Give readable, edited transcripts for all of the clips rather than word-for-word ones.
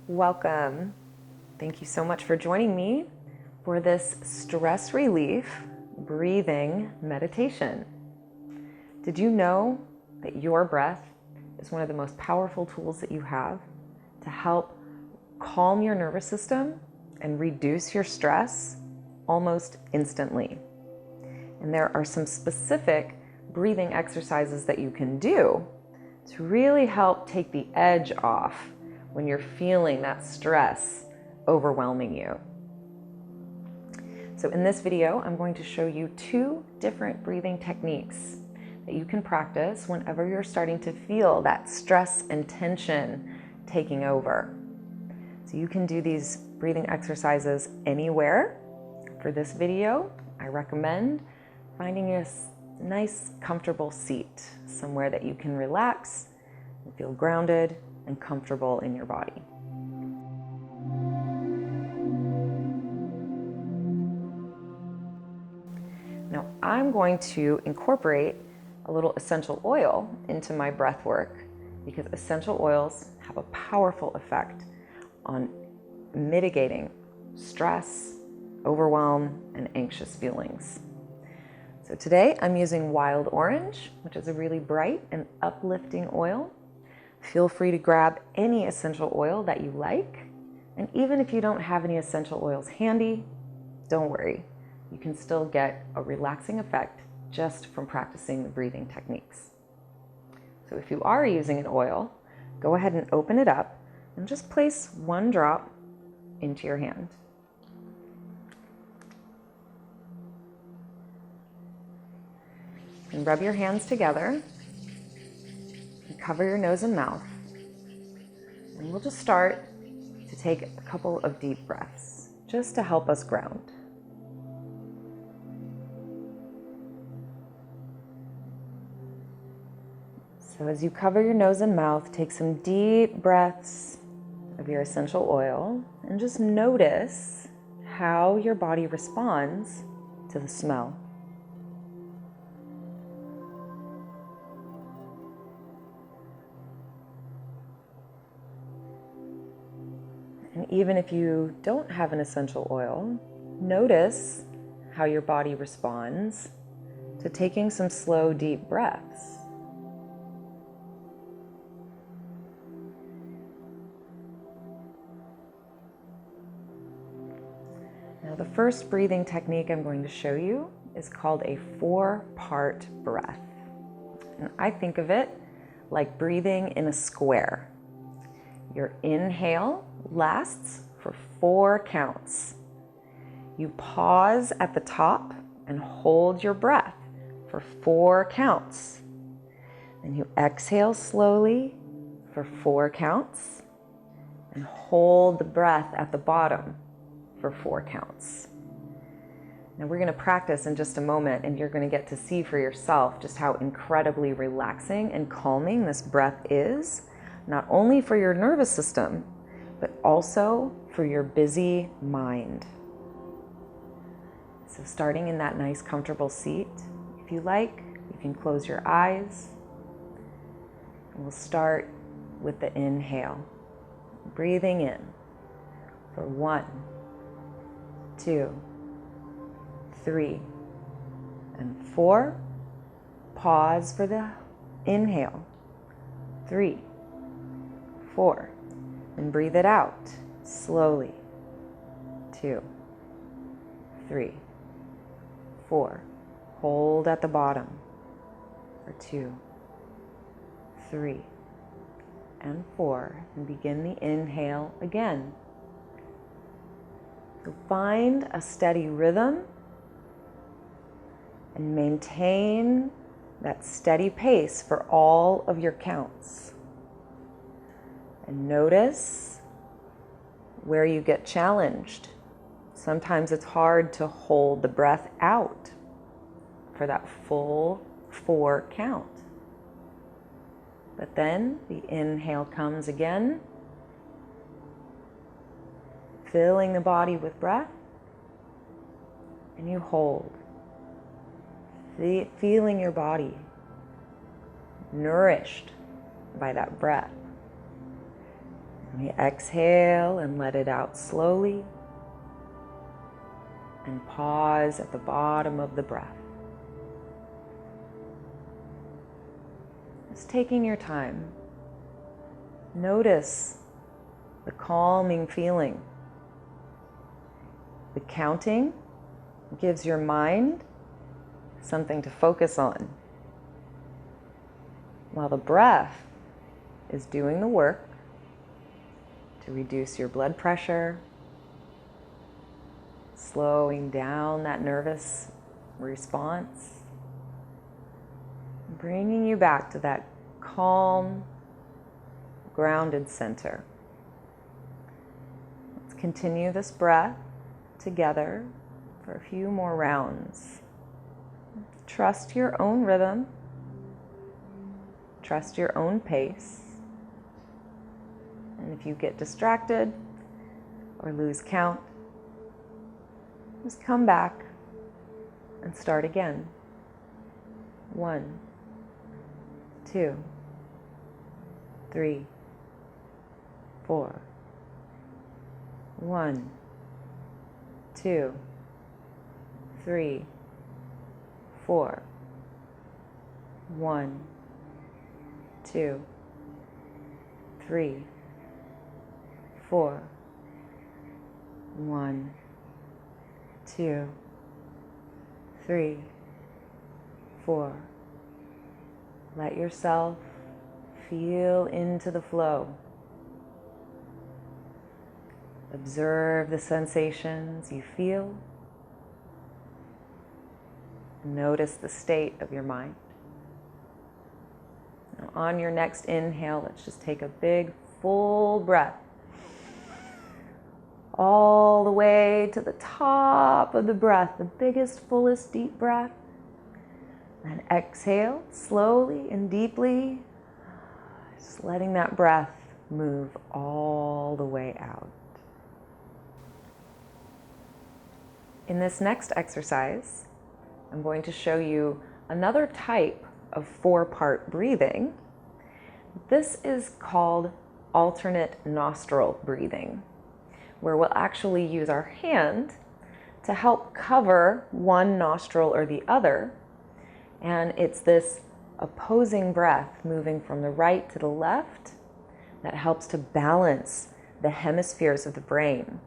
Welcome. Thank you so much for joining me for this stress relief breathing meditation. Did you know that your breath is one of the most powerful tools that you have to help calm your nervous system and reduce your stress almost instantly? And there are some specific breathing exercises that you can do to really help take the edge off when you're feeling that stress overwhelming you. So in this video, I'm going to show you 2 different breathing techniques that you can practice whenever you're starting to feel that stress and tension taking over. So you can do these breathing exercises anywhere. For this video, I recommend finding a nice, comfortable seat, somewhere that you can relax and feel grounded and comfortable in your body. Now, I'm going to incorporate a little essential oil into my breath work because essential oils have a powerful effect on mitigating stress, overwhelm, and anxious feelings. So today I'm using wild orange, which is a really bright and uplifting oil. Feel free to grab any essential oil that you like. And even if you don't have any essential oils handy, don't worry. You can still get a relaxing effect just from practicing the breathing techniques. So if you are using an oil, go ahead and open it up and just place 1 drop into your hand. And rub your hands together. Cover your nose and mouth. And we'll just start to take a couple of deep breaths just to help us ground. So as you cover your nose and mouth, take some deep breaths of your essential oil and just notice how your body responds to the smell. And even if you don't have an essential oil, notice how your body responds to taking some slow, deep breaths. Now, the first breathing technique I'm going to show you is called a 4-part breath. And I think of it like breathing in a square. Your inhale lasts for 4 counts. You pause at the top and hold your breath for 4 counts. Then you exhale slowly for 4 counts and hold the breath at the bottom for 4 counts. Now we're going to practice in just a moment, and you're going to get to see for yourself just how incredibly relaxing and calming this breath is, not only for your nervous system, but also for your busy mind. So starting in that nice comfortable seat, if you like, you can close your eyes. And we'll start with the inhale. Breathing in for 1, 2, 3, and 4. Pause for the inhale. 3, 4. And breathe it out slowly. 2, 3, 4. Hold at the bottom for 2, 3, and 4. And begin the inhale again. So find a steady rhythm and maintain that steady pace for all of your counts. And notice where you get challenged. Sometimes it's hard to hold the breath out for that full 4 count. But then the inhale comes again, filling the body with breath, and you hold, feeling your body nourished by that breath. We exhale and let it out slowly. And pause at the bottom of the breath. Just taking your time. Notice the calming feeling. The counting gives your mind something to focus on, while the breath is doing the work to reduce your blood pressure, slowing down that nervous response, bringing you back to that calm, grounded center. Let's continue this breath together for a few more rounds. Trust your own rhythm. Trust your own pace. And if you get distracted or lose count, just come back and start again. 1, 2, 3, 4. 1, 2, 3, 4. 1, 2, 3, 4. 1, 2, 3, 4. Let yourself feel into the flow. Observe the sensations you feel. Notice the state of your mind. Now, on your next inhale, let's just take a big, full breath. All the way to the top of the breath, the biggest, fullest, deep breath. And exhale slowly and deeply, just letting that breath move all the way out. In this next exercise, I'm going to show you another type of 4-part breathing. This is called alternate nostril breathing, where we'll actually use our hand to help cover one nostril or the other. And it's this opposing breath moving from the right to the left that helps to balance the hemispheres of the brain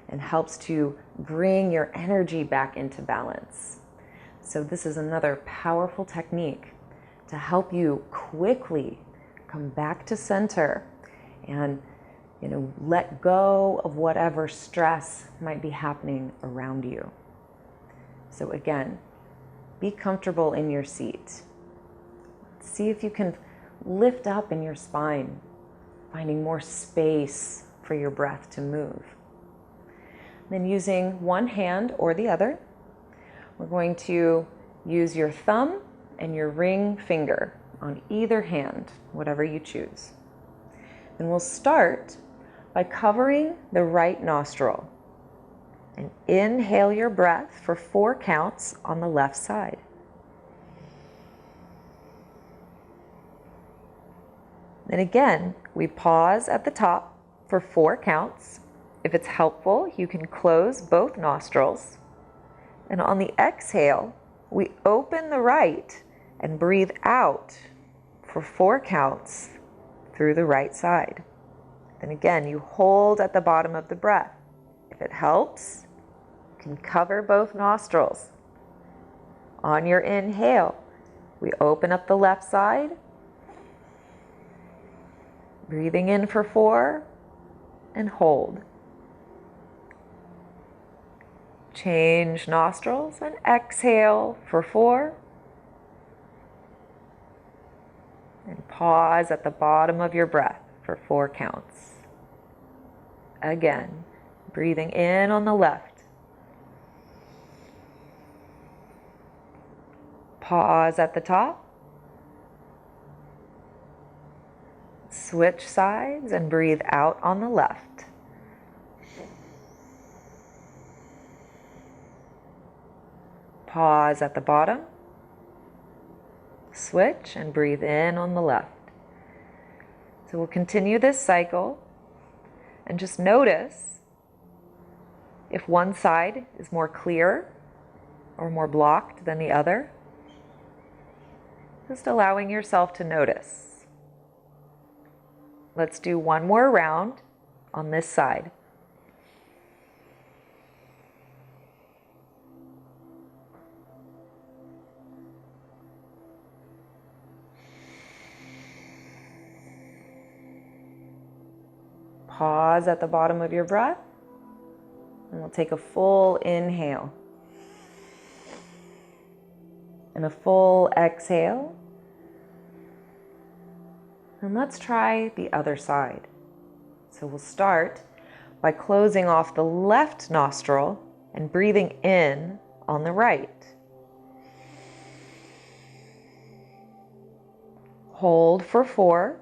and helps to bring your energy back into balance. So this is another powerful technique to help you quickly come back to center and let go of whatever stress might be happening around you. So again, be comfortable in your seat. See if you can lift up in your spine, finding more space for your breath to move. Then using one hand or the other, we're going to use your thumb and your ring finger on either hand, whatever you choose. Then we'll start by covering the right nostril. And inhale your breath for 4 counts on the left side. Then again, we pause at the top for 4 counts. If it's helpful, you can close both nostrils. And on the exhale, we open the right and breathe out for 4 counts through the right side. Then again, you hold at the bottom of the breath. If it helps, you can cover both nostrils. On your inhale, we open up the left side, breathing in for 4 and hold. Change nostrils and exhale for 4. And pause at the bottom of your breath for 4 counts. Again, breathing in on the left. Pause at the top. Switch sides and breathe out on the left. Pause at the bottom. Switch and breathe in on the left. So we'll continue this cycle And just notice if one side is more clear or more blocked than the other. Just allowing yourself to notice. Let's do one more round on this side. Pause at the bottom of your breath, and we'll take a full inhale and a full exhale. And let's try the other side. So we'll start by closing off the left nostril and breathing in on the right. Hold for 4.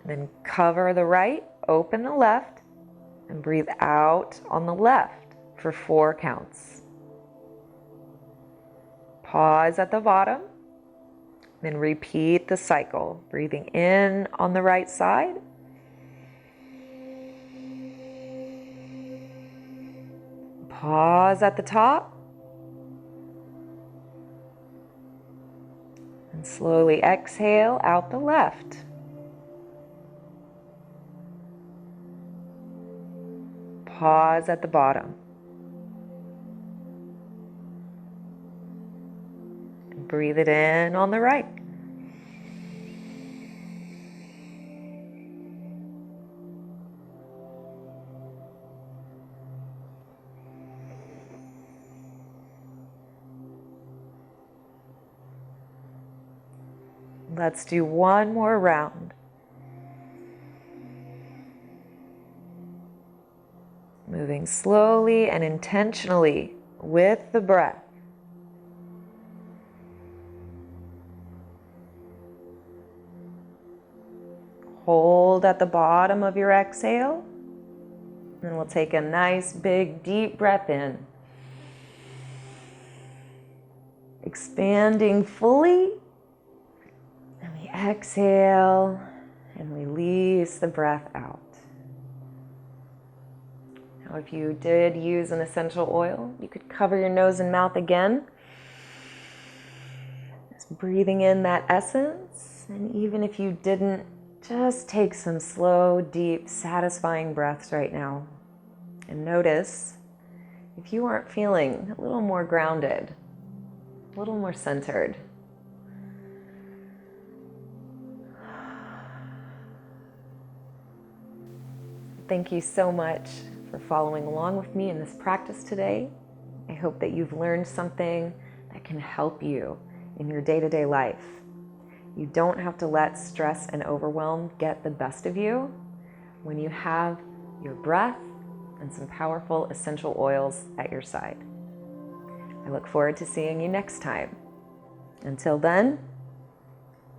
Then cover the right, open the left, and breathe out on the left for 4 counts. Pause at the bottom, then repeat the cycle, breathing in on the right side, pause at the top, and slowly exhale out the left. Pause at the bottom. And breathe it in on the right. Let's do one more round. Moving slowly and intentionally with the breath. Hold at the bottom of your exhale. And we'll take a nice big deep breath in. Expanding fully. And we exhale and release the breath out. Now, if you did use an essential oil, you could cover your nose and mouth again. Just breathing in that essence. And even if you didn't, just take some slow, deep, satisfying breaths right now. And notice if you aren't feeling a little more grounded, a little more centered. Thank you so much for following along with me in this practice today. I hope that you've learned something that can help you in your day-to-day life. You don't have to let stress and overwhelm get the best of you when you have your breath and some powerful essential oils at your side. I look forward to seeing you next time. Until then,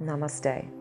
namaste.